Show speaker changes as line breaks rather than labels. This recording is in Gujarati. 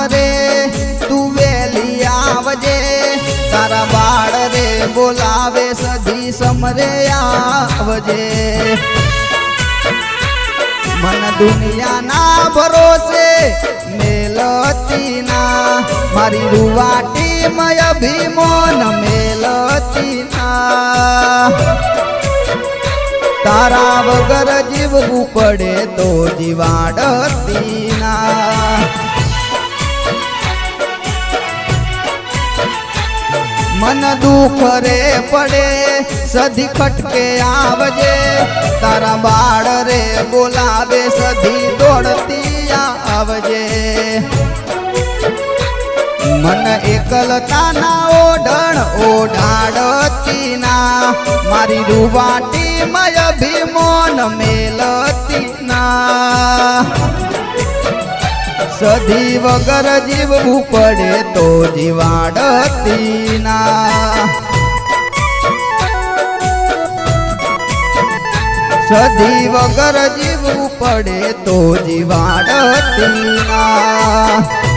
રે તું વેલી આવજે તારા બાળ રે બોલાવે સધી સમરે આવજે મન દુનિયાના ભરોસે મેલતી ના મારી રૂવાટી મય ભીમોન મેલતી ના તારા વગર જીવવું પડે તો જીવાડતી ના મન દુઃખ રે પડે સધી ખટકે આવજે તારા બાળ રે બોલાવે સધી દોડતી આવજે મન એકલતાના ઓઢણ ઓઢાડતી ના મારી રૂવાટી મય ભીમોન મેલતી ના સધી વગર જીવવું પડે તો જીવાડતી ના સધી વગર જીવવું પડે તો જીવાડતી ના